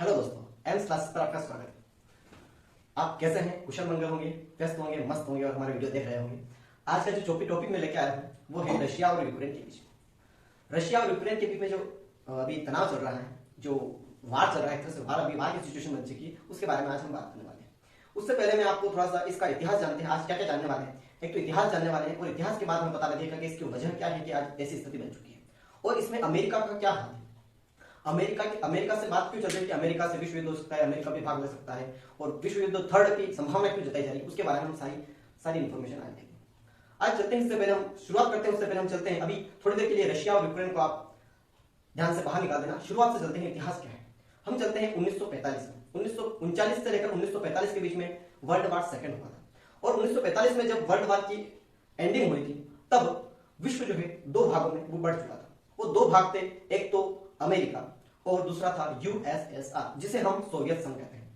Hello दोस्तों, AIIMS classes पर आपका स्वागत है। आप कैसे हैं? कुशल मंगल होंगे, व्यस्त होंगे, मस्त होंगे और हमारे वीडियो देख रहे होंगे। आज का जो टॉपिक में लेके आया हूँ वो है रशिया और यूक्रेन के बीच में। रशिया और यूक्रेन के बीच में जो अभी तनाव चल रहा है, जो वार चल रहा है, एक तरह से वार, अभी वार की सिचुएशन बन चुकी है, उसके बारे में आज हम बात करने वाले हैं। उससे पहले मैं आपको थोड़ा सा इसका इतिहास जानते हैं। आज क्या क्या जानने वाले हैं? एक तो इतिहास जानने वाले हैं और इतिहास के बाद हमें पता लगेगा कि इसकी वजह क्या है कि आज ऐसी स्थिति बन चुकी है और इसमें अमेरिका का क्या हाथ है। अमेरिका से बात क्यों चल रही है कि अमेरिका से विश्व युद्ध हो सकता है, अमेरिका भी भाग ले सकता है और विश्व युद्ध थर्ड की संभावना क्यों जताई जा रही है, उसके बारे में हम सारी इंफॉर्मेशन आज देखेंगे। आज चलते हैं, इससे पहले हम शुरुआत करते हैं, उससे पहले हम चलते हैं अभी थोड़ी देर के लिए रशिया और यूक्रेन को आप ध्यान से बाहर निकाल देना। शुरुआत से चलते हैं, इतिहास क्या है। हम चलते हैं 1945 में। 1939 से लेकर 1945 के बीच में वर्ल्ड वार सेकंड हुआ था और 1945 में जब वर्ल्ड वार की एंडिंग हुई थी तब विश्व जो है दो भागों में वो बढ़ चुका था। वो दो भाग थे, एक तो अमेरिका और दूसरा था यूएसएसआर, जिसे हम सोवियत संघ कहते हैं।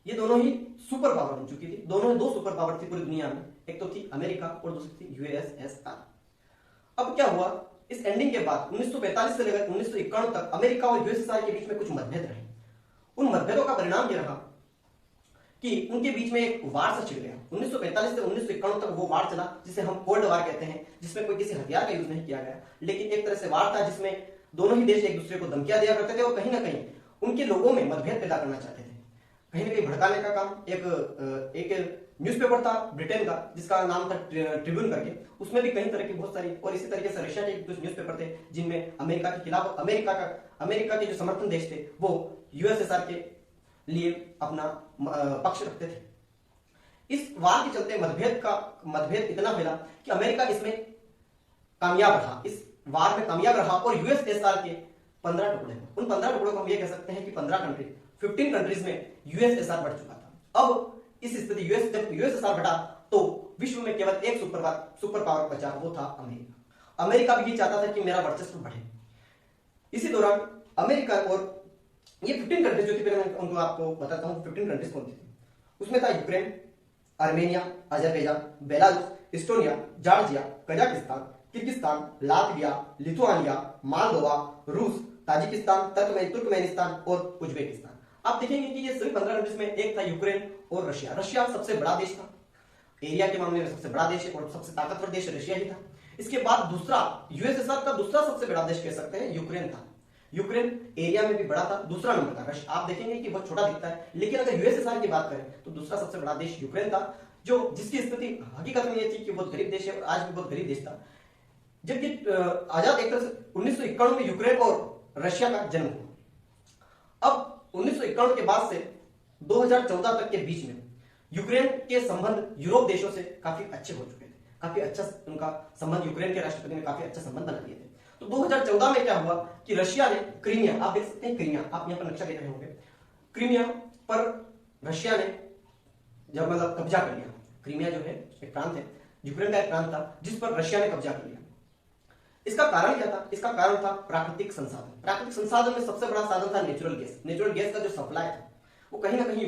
ये दोनों ही सुपर पावर बन चुकी थी। दोनों दो सुपर पावर थी पूरी दुनिया में, एक तो थी अमेरिका और दूसरी थी यूएसएसआर। अब क्या हुआ, इस एंडिंग के बाद 1945 से लेकर 1991 तक अमेरिका और यूएसएसआर के बीच में कुछ मतभेद रहे। उन मतभेदों का परिणाम यह रहा कि उनके बीच में एक वार सा छिड़ गया। 1945 से 1991 तक वो वार चला जिसे हम कोल्ड वार कहते हैं, जिसमें कोई किसी हथियार का यूज नहीं किया गया, लेकिन एक तरह से वार था जिसमें दोनों ही देश एक दूसरे को धमकियां दिया करते थे और कहीं ना कहीं उनके लोगों में मतभेद पैदा करना चाहते थे, कहीं ना कहीं भड़काने का काम। एक न्यूज़पेपर था ब्रिटेन का जिसका नाम था ट्रिब्यून करके, उसमें भी कई तरह की बहुत सारी, और इसी तरीके से रशिया के कुछ न्यूज़पेपर थे जिनमें अमेरिका के खिलाफ अमेरिका के जो समर्थन देश थे वो यूएसएसआर के लिए अपना पक्ष रखते थे। इस वार के चलते मतभेद इतना फैला कि अमेरिका इसमें कामयाब रहा, इस वार में कामयाब रहा और यूएसएसआर के 15 टुकड़े, उन 15 टुकड़ों को हम ये कह सकते हैं कि 15 कंट्रीज में यूएसएसआर बढ़ चुका था। अब इस स्थिति जब यूएसएसआर बढ़ा तो विश्व में केवल एक सुपर पावर बचा, वो था अमेरिका। अमेरिका भी ये चाहता था कि मेरा वर्चस्व बढ़े। इसी दौरान अमेरिका और ये 15 कंट्रीज जो थी, पहले मैं उनको आपको बताता हूँ 15 कंट्रीज कौन थी। उसमें था Ukraine, Armenia, Azerbaijan, Belarus, Estonia, Georgia, Kazakhstan, Kyrgyzstan, Latvia, Lithuania, Moldova, रूस, ताजिकिस्तान, तुर्कमेनिस्तान और उज्बेकिस्तान। आप देखेंगे कि ये सभी 15 कंट्रीज में एक था यूक्रेन और रशिया। रशिया सबसे बड़ा देश था, एरिया के मामले में सबसे बड़ा देश है और सबसे ताकतवर देश रशिया ही था। इसके बाद दूसरा यूएसएसआर का दूसरा सबसे बड़ा देश कह सकते हैं यूक्रेन था। यूक्रेन एरिया में भी बड़ा था, दूसरा नंबर था। रशिया आप देखेंगे कि बहुत छोटा दिखता है, लेकिन अगर यूएसएसआर की बात करें तो दूसरा सबसे बड़ा देश यूक्रेन था, जो जिसकी स्थिति हकीकत में यह थी कि बहुत गरीब देश है और आज भी बहुत गरीब देश था। जबकि आजाद एक तरह से 1991 में यूक्रेन और रशिया का जन्म हुआ। अब 1991 के बाद से 2014 तक के बीच में यूक्रेन के संबंध यूरोप देशों से काफी अच्छे हो चुके थे। काफी अच्छा उनका संबंध, यूक्रेन के राष्ट्रपति ने काफी अच्छा संबंध बना लिए थे। तो 2014 में क्या हुआ कि रशिया ने क्रीमिया, आप देख सकते हैं क्रीमिया, आप यहां पर नक्शा देख रहे होंगे, क्रीमिया पर रशिया ने जब मतलब कब्जा कर लिया। क्रीमिया जो है एक प्रांत है, यूक्रेन का एक प्रांत था जिस पर रशिया ने कब्जा कर लिया। इसका कारण क्या था? इसका कारण था प्राकृतिक संसाधन। प्राकृतिक संसाधन में सबसे बड़ा साधन था नेचुरल गैस। नेचुरल गैस का जो सप्लाई था वो कहीं ना कहीं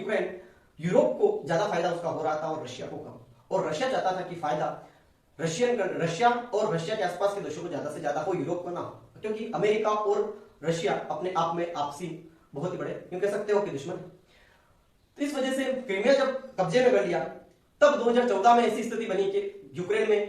यूरोप को ज्यादा फायदा उसका हो रहा था और रशिया को कम। और रशिया चाहता था कि फायदा रशिया और रशिया के आसपास के देशों को ज्यादा से ज्यादा हो, यूरोप को ना हो, क्योंकि अमेरिका और रशिया अपने आप में आपसी बहुत ही बड़े क्यों कह सकते हो कि दुश्मन है। तो इस वजह से क्रीमिया जब कब्जे में कर लिया तब 2014 में ऐसी स्थिति बनी कि यूक्रेन में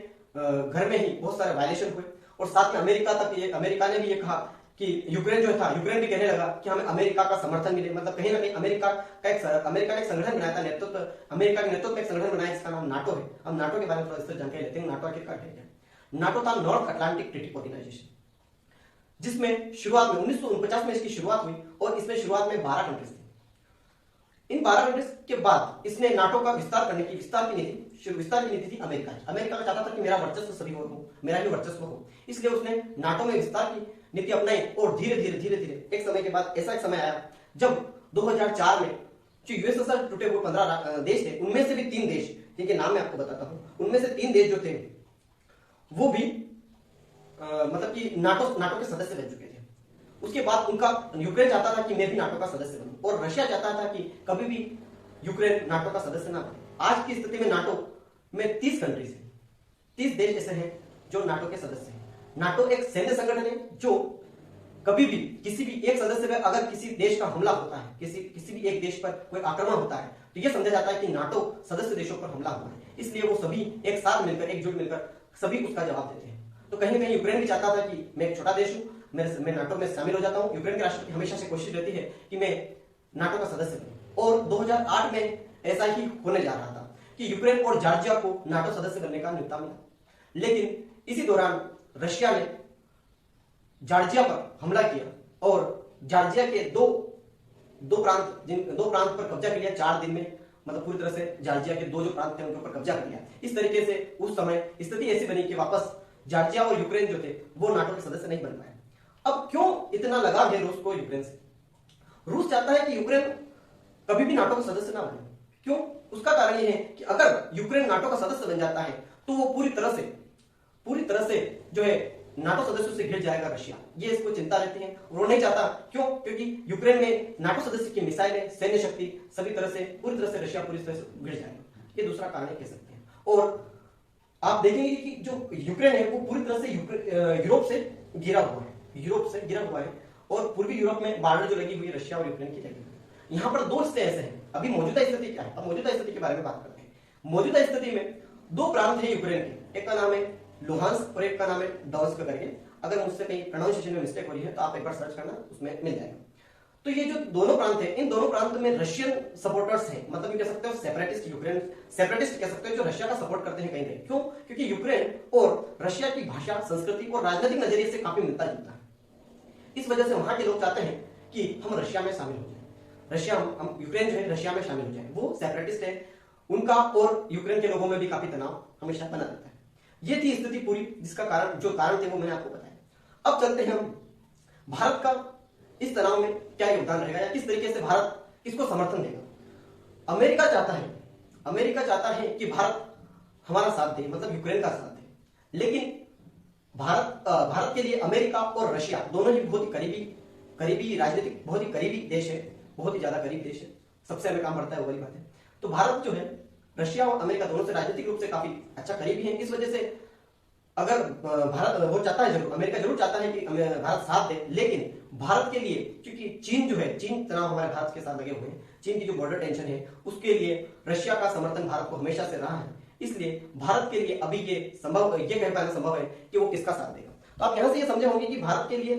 घर में ही बहुत सारे वायलेशन हुए और साथ में अमेरिका ने भी ये कहा कि यूक्रेन जो था, यूक्रेन भी कहने लगा कि हमें अमेरिका का समर्थन मिले। मतलब कहीं ना कहीं अमेरिका ने एक संगठन बनाया था, अमेरिका के नेतृत्व में एक संगठन बनाया जिसका नाम नाटो है। हम नाटो के बारे में थोड़ा इस जानकारी लेते हैं। नाटो आखिर क्या है? नाटो था नॉर्थ अटलांटिक ट्रीटी ऑर्गेनाइजेशन, जिसमें शुरुआत में 1949 में इसकी शुरुआत हुई और इसमें शुरुआत में 12 कंट्रीज थी। इन 12 कंट्रीज के बाद इसने नाटो का विस्तार की नीति थी अमेरिका की। अमेरिका का चाहता था कि मेरा वर्चस्व सभी हो, मेरा भी वर्चस्व हो, इसलिए उसने नाटो में विस्तार की नीति अपनाई और धीरे धीरे एक समय के बाद ऐसा एक समय आया जब 2004 में जो यूएसएसआर टूटे हुए 15 देश थे, उनमें से भी 3 देश जिनके नाम मैं आपको बताता हूं, उनमें से 3 देश जो थे वो भी मतलब कि नाटो के सदस्य बन चुके थे। उसके बाद उनका यूक्रेन चाहता था कि मैं भी नाटो का सदस्य बनूं और रशिया चाहता था कि कभी भी यूक्रेन नाटो का सदस्य ना बने। आज की स्थिति में नाटो में 30 कंट्रीज है, 30 देश ऐसे हैं जो नाटो के सदस्य हैं। नाटो एक सैन्य संगठन है जो कभी भी किसी भी एक सदस्य पे अगर किसी देश का हमला होता है, किसी भी एक देश पर कोई आक्रमण होता है, तो यह समझा जाता है कि नाटो सदस्य देशों पर हमला हुआ है, इसलिए वो सभी एक साथ मिलकर, एकजुट मिलकर सभी उसका जवाब देते हैं। तो कहीं ना कहीं यूक्रेन भी चाहता था कि मैं एक छोटा देश हूं, मैं नाटो में शामिल हो जाता हूं। यूक्रेन के राष्ट्रपति हमेशा से कोशिश रहती है कि मैं नाटो का सदस्य बनूं, और 2008 में ऐसा ही होने जा रहा था कि यूक्रेन और जॉर्जिया को नाटो सदस्य बनने का न्योता मिला। लेकिन इसी दौरान रशिया ने जॉर्जिया पर हमला किया और जॉर्जिया के दो प्रांत पर कब्जा कर लिया 4 दिन में। मतलब पूरी तरह से जॉर्जिया के जो प्रांत थे उनके ऊपर कब्जा कर लिया। इस तरीके से उस समय स्थिति ऐसी बनी कि वापस जॉर्जिया और यूक्रेन जो थे वो नाटो के सदस्य नहीं बन पाए। अब क्यों इतना लगाव है रूस को यूक्रेन से? रूस चाहता है कि यूक्रेन कभी भी नाटो का सदस्य ना बने। क्यों? उसका कारण यह है कि अगर यूक्रेन नाटो का सदस्य बन जाता है तो वो पूरी तरह से जो है नाटो सदस्यों से घिर जाएगा रशिया। ये इसको चिंता रहती है और वो नहीं चाहता। क्यों? क्योंकि यूक्रेन में नाटो सदस्य की मिसाइलें, सैन्य शक्ति पूरी तरह से रशिया पूरी तरह से घिर जाएगा। ये दूसरा कारण कह सकते हैं। और आप देखेंगे कि जो यूक्रेन है वो पूरी तरह से यूरोप से घिरा हुआ है और पूर्वी यूरोप में बॉर्डर जो लगी हुई है रशिया और यूक्रेन की लगी हुई है। यहाँ पर 2 हिस्से ऐसे हैं। अभी मौजूदा स्थिति क्या है? अब मौजूदा स्थिति के बारे में बात करते हैं। मौजूदा स्थिति में 2 प्रांत है यूक्रेन के, एक का नाम है लुहांस्क और एक का नाम है डोनेट्स्क करके। अगर मुझसे कहीं प्रोनाउंसिएशन में मिस्टेक हो रही है तो आप एक बार सर्च करना, उसमें मिल जाएगा। तो ये जो दोनों प्रांत है, इन दोनों प्रांत में रशियन सपोर्टर्स हैं। मतलब ये कह सकते हो सेपरेटिस्ट, यूक्रेन सेपरेटिस्ट कह सकते हो, जो रशिया का सपोर्ट करते हैं कहीं कहीं। क्यों? क्योंकि यूक्रेन और रशिया की भाषा, संस्कृति और राजनीतिक नजरिए से काफी मिलता जुलता है। इस वजह से वहां के लोग चाहते हैं कि हम रशिया में शामिल हो जाए, यूक्रेन जो है रशिया में शामिल हो जाए। वो सेपरेटिस्ट है, उनका और यूक्रेन के लोगों में भी काफी तनाव हमेशा बना रहता है। ये थी स्थिति पूरी, जिसका कारण थे वो मैंने आपको बताया। अब चलते हैं हम भारत का इस तनाव में क्या योगदान रहेगा या किस तरीके से भारत इसको समर्थन देगा। अमेरिका चाहता है कि भारत हमारा साथ दे, मतलब यूक्रेन का साथ दे। लेकिन भारत के लिए अमेरिका और रशिया दोनों ही बहुत ही करीबी राजनीतिक, बहुत ही करीबी देश है, बहुत ही ज्यादा करीब देश है। सबसे हमें काम पड़ता है वो वाली बात है। तो भारत जो है रशिया और अमेरिका दोनों से राजनीतिक रूप से काफी अच्छा करीबी है। इस वजह से अगर भारत वो चाहता है, जरूर अमेरिका जरूर चाहता है कि भारत साथ दे, लेकिन भारत के लिए, क्योंकि चीन तनाव हमारे भारत के साथ लगे हुए हैं, चीन की जो बॉर्डर टेंशन है उसके लिए रशिया का समर्थन भारत को हमेशा से रहा है। इसलिए भारत के लिए अभी ये कह पाना संभव है कि वो किसका साथ देगा। तो आप यहां से ये समझे होंगे कि भारत के लिए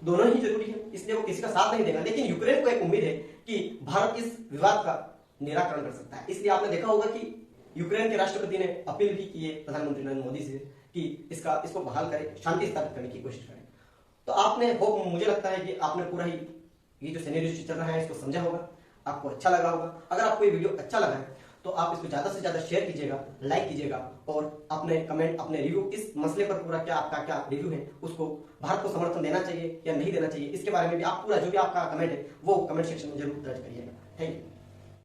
दोनों ही जरूरी है, इसलिए वो किसी का साथ नहीं देगा। लेकिन यूक्रेन को एक उम्मीद है कि भारत इस विवाद का निराकरण कर सकता है। इसलिए आपने देखा होगा कि यूक्रेन के राष्ट्रपति ने अपील भी की है प्रधानमंत्री नरेंद्र मोदी से कि इसको बहाल करें, शांति स्थापित करने की कोशिश करें। तो आपने मुझे लगता है कि आपने पूरा ही ये जो सिनेरियो चल रहा है इसको समझा होगा, आपको अच्छा लगा होगा। अगर आपको ये वीडियो अच्छा लगा है तो आप इसको ज्यादा से ज्यादा शेयर कीजिएगा, लाइक कीजिएगा और अपने कमेंट, अपने रिव्यू, इस मसले पर पूरा आपका क्या रिव्यू है, उसको भारत को समर्थन देना चाहिए या नहीं देना चाहिए, इसके बारे में भी आप पूरा जो भी आपका कमेंट है वो कमेंट सेक्शन में जरूर दर्ज करिएगा। Thank you.